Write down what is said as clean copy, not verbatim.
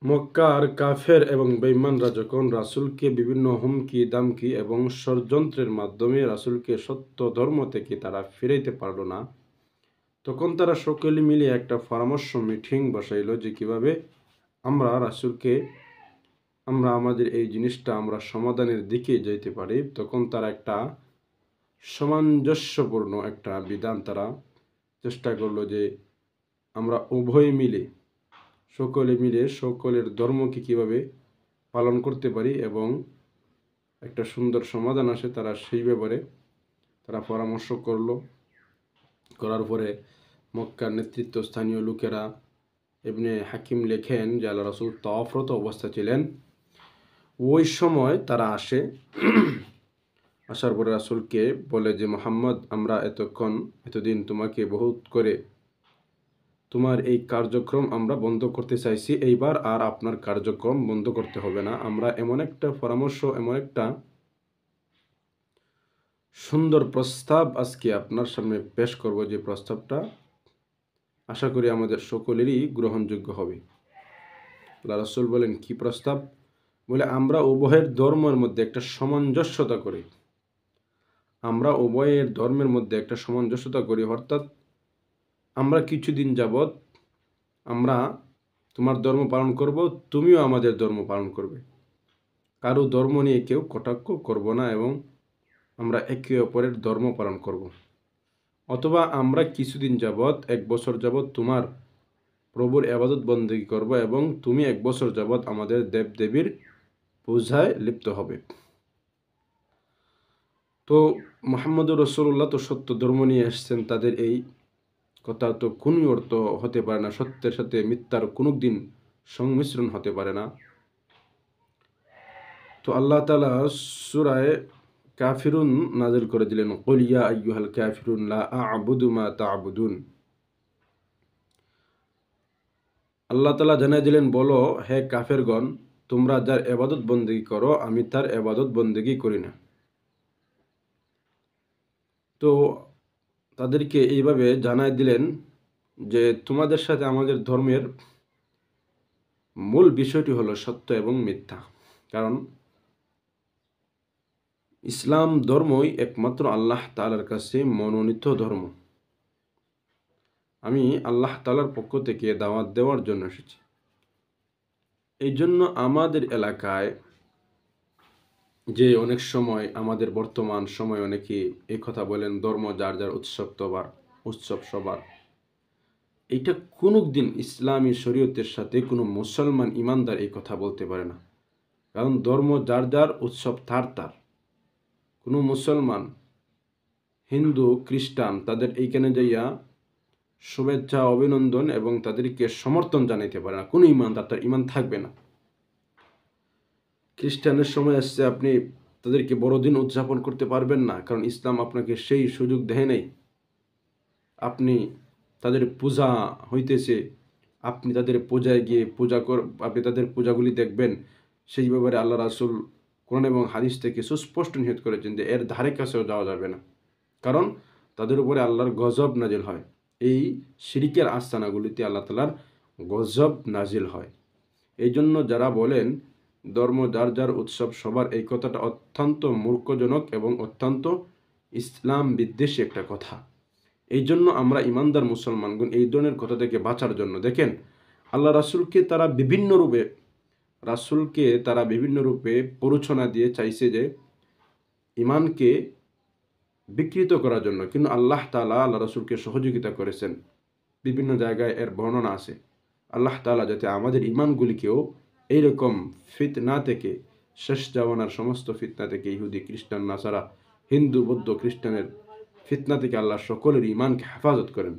মক্কার কাফের এবং বেঈমানরা যখন রাসূলকে বিভিন্ন হুমকি দামকি এবং ষড়যন্ত্রের মাধ্যমে রাসূলকে সত্য ধর্ম থেকে তারা ফিরাইতে পারল না, তখন তারা সকলে মিলে একটা পরামর্শ মিটিং বসাইল যে কিভাবে আমরা রাসূলকে আমরা আমাদের এই জিনিসটা আমরা সমাধানের দিকে যেতে পারি। তখন তারা একটা সামঞ্জস্যপূর্ণ একটা বিধান তারা চেষ্টা করলো যে আমরা উভয় মিলে সকলে মিলে সকলের ধর্মকে কিভাবে পালন করতে পারি এবং একটা সুন্দর সমাধান আসে, তারা সেই ব্যাপারে তারা পরামর্শ করলো। করার পরে মক্কার নেতৃত্ব স্থানীয় লোকেরা ইবনে হাকিম লেখেন যে আল্লাহ রাসূল তওয়াফরত অবস্থা ছিলেন। ওই সময় তারা আসে, আসার পরে রাসূলকে বলে যে মুহাম্মদ, আমরা এতদিন তোমাকে বহুত করে তোমার এই কার্যক্রম আমরা বন্ধ করতে চাইছি, এইবার আর আপনার কার্যক্রম বন্ধ করতে হবে না। আমরা এমন একটা পরামর্শ, এমন একটা সুন্দর প্রস্তাব আজকে আপনার সামনে পেশ করব, যে প্রস্তাবটা আশা করি আমাদের সকলেরই গ্রহণযোগ্য হবে। আল্লাহ রাসূল বলেন, কি প্রস্তাব? বলে, আমরা উভয়ের ধর্মের মধ্যে একটা সামঞ্জস্যতা করি। আমরা উভয়ের ধর্মের মধ্যে একটা সামঞ্জস্যতা করি, অর্থাৎ আমরা কিছুদিন যাবৎ আমরা তোমার ধর্ম পালন করব, তুমিও আমাদের ধর্ম পালন করবে। কারো ধর্ম নিয়ে কেউ কটাক্ষ করব না এবং আমরা একে অপরের ধর্ম পালন করব। অথবা আমরা কিছুদিন যাবৎ, 1 বছর যাবৎ তোমার প্রভুর ইবাদত বন্দেগী করব এবং তুমি 1 বছর যাবৎ আমাদের দেবদেবীর পূজায় লিপ্ত হবে। তো মুহাম্মদুর রাসূলুল্লাহ তো সত্য ধর্ম নিয়ে এসেছেন, তাদের এই কথা তো কোনোই অর্থ হতে পারে না, সত্যের সাথে মিথ্যার কোনো দিন সংমিশ্রণ হতে পারে না। তো আল্লাহ তাআলা সূরায়ে কাফিরুন নাযিল করে দিলেন, কুল ইয়া আইয়ুহাল কাফিরুন লা আ'বুদু মা তা'বুদুন। আল্লাহ তাআলা জানিয়ে দিলেন, বলো হে কাফেরগণ, তোমরা যার ইবাদত বন্দেগী করো আমি তার ইবাদত বন্দেগী করি না। তো তাদেরকে এইভাবে জানায় দিলেন যে তোমাদের সাথে আমাদের ধর্মের মূল বিষয়টি হলো সত্য এবং মিথ্যা। কারণ ইসলাম ধর্মই একমাত্র আল্লাহ তাআলার কাছে মনোনীত ধর্ম। আমি আল্লাহ তাআলার পক্ষ থেকে দাওয়াত দেওয়ার জন্য এসেছি। এই জন্য আমাদের এলাকায় যে অনেক সময় আমাদের বর্তমান সময় অনেকে এই কথা বলেন, ধর্ম যার যার উৎসব সবার, এইটা কোনো দিন ইসলামী শরীয়তের সাথে কোনো মুসলমান ইমানদার এই কথা বলতে পারে না। কারণ ধর্ম যার যার, উৎসব তার তার। কোনো মুসলমান, হিন্দু, খ্রিস্টান তাদের এইখানে যাইয়া শুভেচ্ছা, অভিনন্দন এবং তাদেরকে সমর্থন জানাইতে পারে না। কোনো ইমানদার, তার ইমান থাকবে না। খ্রিস্টানের সময় আসছে, আপনি তাদেরকে বড়দিন উদযাপন করতে পারবেন না, কারণ ইসলাম আপনাকে সেই সুযোগ দেয় নাই। আপনি তাদের পূজা হইতেছে, আপনি তাদের পূজায় গিয়ে আপনি তাদের পূজাগুলি দেখবেন, সেই ব্যাপারে আল্লাহ রাসূল কোরআন এবং হাদিস থেকে সুস্পষ্ট নিষেধ করেছেন যে এর ধারে কাছেও যাওয়া যাবে না। কারণ তাদের উপরে আল্লাহর গজব নাজিল হয়। এই শিরকের আস্তানাগুলিতে আল্লাহ তাআলার গজব নাজিল হয়। এই জন্য যারা বলেন ধর্ম যার যার, উৎসব সবার, এই কথাটা অত্যন্ত মূর্খজনক এবং অত্যন্ত ইসলাম বিদ্বেষী একটা কথা। এই জন্য আমরা ইমানদার মুসলমানগণ এই ধরনের কথা থেকে বাঁচার জন্য, দেখেন, আল্লাহ রাসূলকে তারা বিভিন্ন রূপে প্ররোচনা দিয়ে চাইছে যে ইমানকে বিকৃত করার জন্য, কিন্তু আল্লাহ তাআলা আল্লাহ রাসূলকে সহযোগিতা করেছেন। বিভিন্ন জায়গায় এর বর্ণনা আছে। আল্লাহ তাআলা যাতে আমাদের ইমানগুলিকেও এইরকম ফিতনা থেকে, শেষ জামানার সমস্ত ফিতনা থেকে, ইহুদি, খ্রিস্টান, নাসারা, হিন্দু, বৌদ্ধ, খ্রিস্টানের ফিতনা থেকে আল্লাহ সকলের ইমানকে হেফাজত করেন।